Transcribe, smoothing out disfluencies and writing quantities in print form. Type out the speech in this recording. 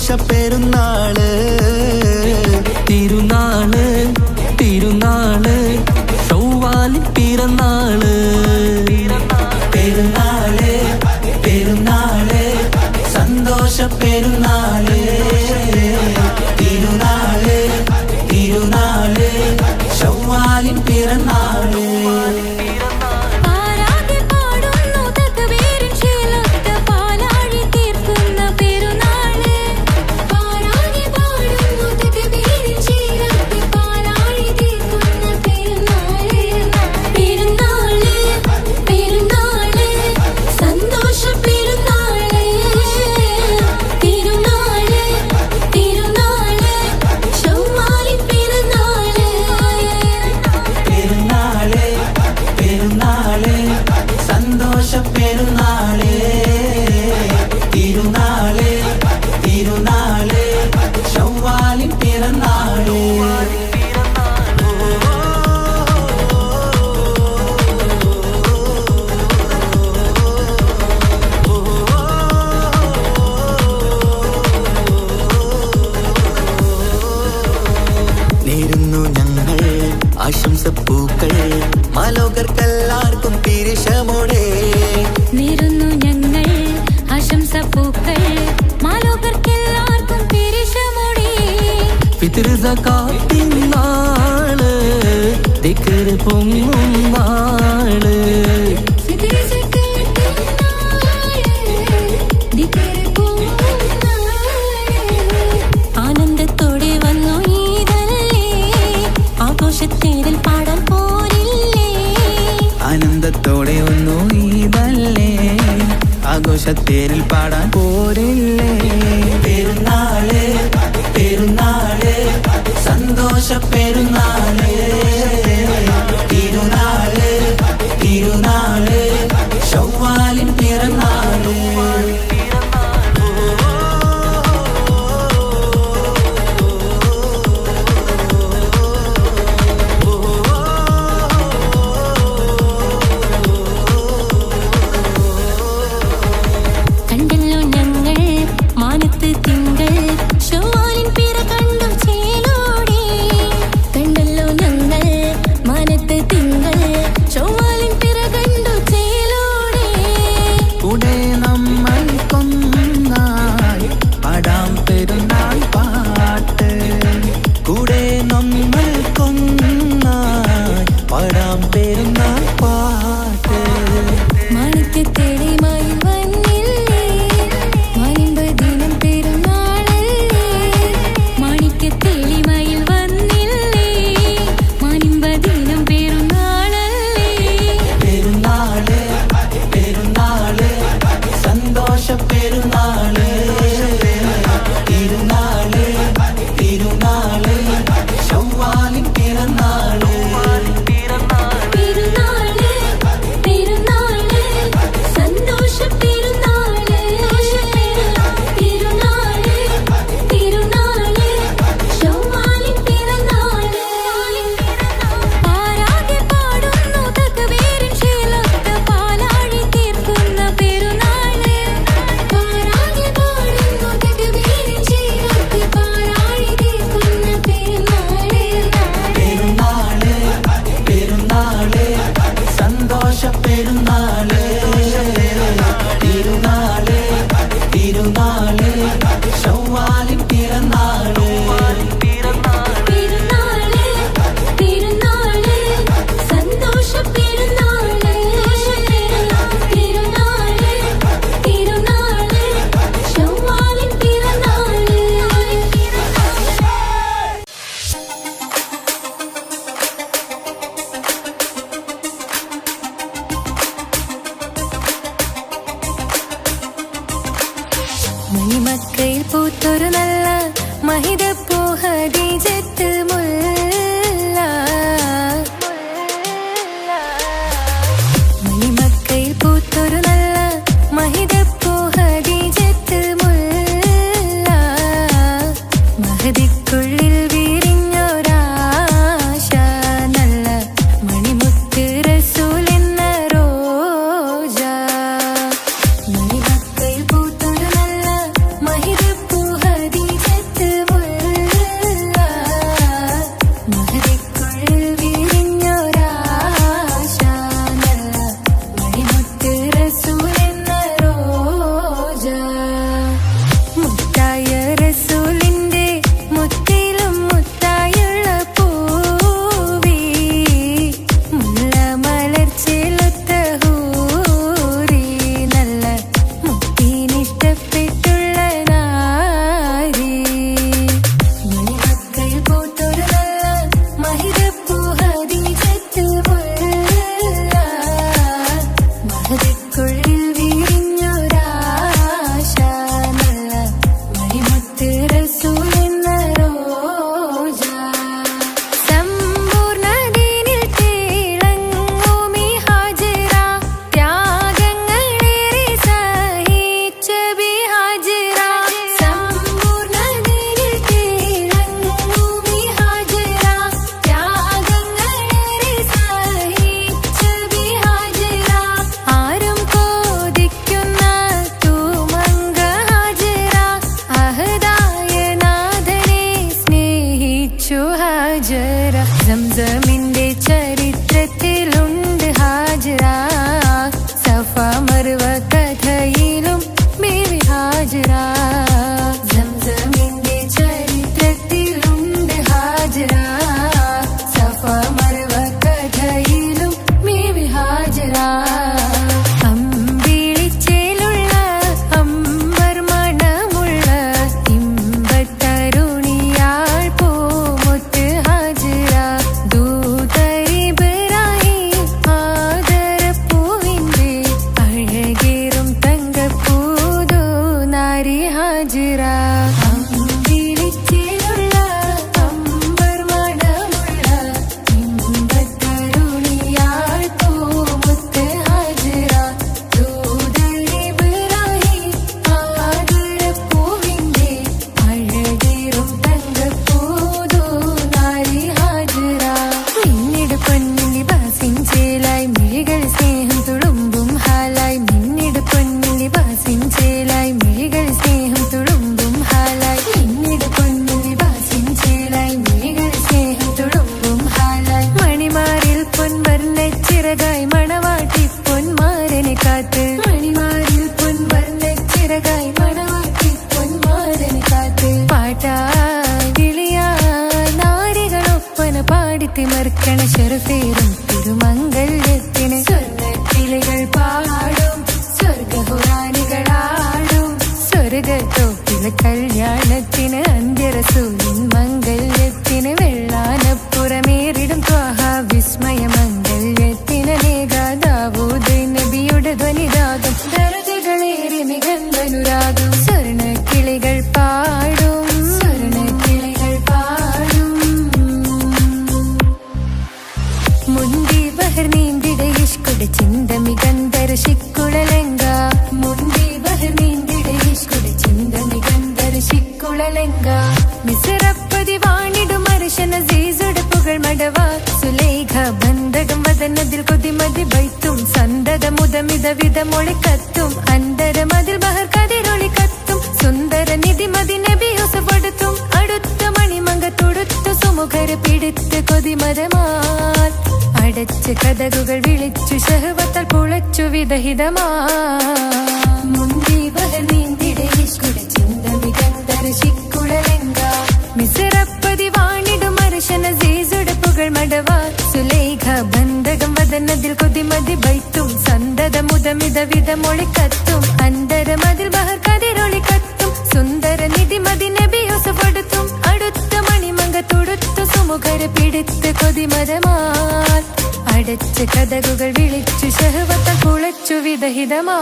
സന്തോഷ പെരുന്നാള് തിരുനാള് തിരുനാള് ചൊവ്വാലിൻ പിറന്നാള് പെരുന്നാള് പെരുന്നാള് സന്തോഷ പെരുന്നാള് തിരുനാള് തിരുനാള് ചൊവ്വാലിൻ പിറന്നാള് പെരുന്നാള് തിരുനാള് തിരുനാള് ചൊവ്വാലിൻ പിറന്നാള് നേരുന്നു ഞങ്ങൾ ആശംസപ്പൂക്കൾ മാലോകർക്കെല്ലാവർക്കും പിരിശമോടെ നേരുന്നു ഞങ്ങൾ ആശംസപ്പൂക്കൾ മാലോകർക്കെല്ലാവർക്കും പിരിശമോടെ ഫിത്ർ സകാത്തിൻ നാള് ദിക്ർ പൊങ്ങും നാള് ഫിത്ർ സകാത്തിൻ നാള് ദിക്ർ പൊങ്ങും നാള് ആനന്ദത്തോടെ വന്നു ഈദല്ലേ ആഘോഷത്തേരിൽ പാടാൻ പോരില്ലേ ആനന്ദത്തോടെ വന്നു ഈദല്ലേ ആഘോഷത്തേരിൽ പാടാൻ പോരില്ലേ പെരുന്നാള് പെരുന്നാള് സന്തോഷ പെരുന്നാള് തിരുനാള് തിരുനാള് ചൊവ്വാലിൻ പിറന്നാള് കണ്ടല്ലോ ഞങ്ങൾ മാനത്ത് തിങ്കൾ ചൊവ്വാലിൻ പിറ കണ്ടു ചേലോടെ കണ്ടല്ലോ ഞങ്ങൾ മാനത്ത് തിങ്കൾ ചൊവ്വാലിൻ പിറ കണ്ടു ചേലോടെ കൂടെ നമ്മൾ കൊന്നായി പാടാം പെരുന്നാൾ പാട്ട് കൂടെ നമ്മൾ കൊന്നായി പാടാം പെരുന്നാൾ പാട്ട് മാണിക്യത്തേടിമായി വന്നില്ലേ മാനിമ്പദിനം പെരുന്നാളല്ലേ മാണിക്യത്തേടിമായി വന്നില്ലേ മാനിമ്പദിനം പെരുന്നാളല്ലേ പെരുന്നാള് പെരുന്നാള് സന്തോഷ പെരുന്നാള് തിരുനാള് തിരുനാള് ചൊവ്വാലിൻ പിറന്നാള് പെരുന്നാള് പെരുന്നാള് സന്തോഷ പെരുന്നാള് തിരുനാള് തിരുനാള് ചൊവ്വാലിൻ പിറന്നാള് പാരാകെ പാടുന്നു തക്ബീറിൻ ശീലത്ത് പാലാഴി തീർക്കുന്ന പെരുന്നാള് പാരാകെ പാടുന്നു തക്ബീറിൻ ശീലത്ത് പാലാഴി തീർക്കുന്ന പെരുന്നാള് പെരുന്നാള് പെരുന്നാള് സന്തോഷ പെരുന്നാള് തിരുനാള് തിരുനാള് ചൊവ്വാലിൻ പിറന്നാള് പെരുന്നാള് പെരുന്നാള് സന്തോഷ പെരുന്നാള് തിരുനാള് തിരുനാള് ചൊവ്വാലിൻ പിറന്നാള് മണിമക്കയിൽ പൂത്തൊരു നല്ല മഹിതപ്പൂ ഹദീജത്ത് മുല്ല മണിമക്കയിൽ പൂത്തൊരു നല്ല മഹിതപ്പൂ ഹദീജത്ത് മുല്ല മഹദിക്കുള്ളിൽ വിരിഞ്ഞൊരാശ നല്ല മണിമുത്ത് റസൂൽ എന്ന റോജ മണിമക്കയിൽ പൂത്തൊരു നല്ല മഹിതപ്പൂ ഹദീജത്ത് കൊതിമതി ബൈത്തും സന്തത മുതമിത വിധമൊളി കത്തും അന്തരമതിൽ ബഹർ കതിരൊളി കത്തും സുന്ദര നിധിമതി നബി യൂസഫെടുത്തും അടുത്ത മണിമങ്ക തൊടുത്തു സുമുഖര് പിടിത്ത് കൊതിമരമാൽ അടച്ച് കഥകുകൾ വിളിച്ചു ശഹവത്താൽ പുളച്ചു വിദഹിതമാ മുന്തി ബഹർ നീന്തിടെ ഇഷ്കുട ചിന്ത വികന്തര ശിക്കുളലെങ്ക മിസറപ്പതി വാണിടും അർശന സീസുടെ പുകൾ മടവാ സുലേഖ ബന്ധകം വദനതിൽ കൊതിമതി ബൈത്തും സന്തത മുതമിത വിധമൊളി കത്തും അന്തരമതിൽ ബഹർ കതിരൊളി കത്തും സുന്ദര നിധിമതി നബി യൂസഫെടുത്തും അടുത്ത മണിമങ്ക തൊടുത്തു സുമുഖര് പിടിത്ത് കൊതിമരമാൽ അടച്ച് കഥകുകൾ വിളിച്ചു ശഹവത്താൽ കുളച്ചു വിദഹിതമാ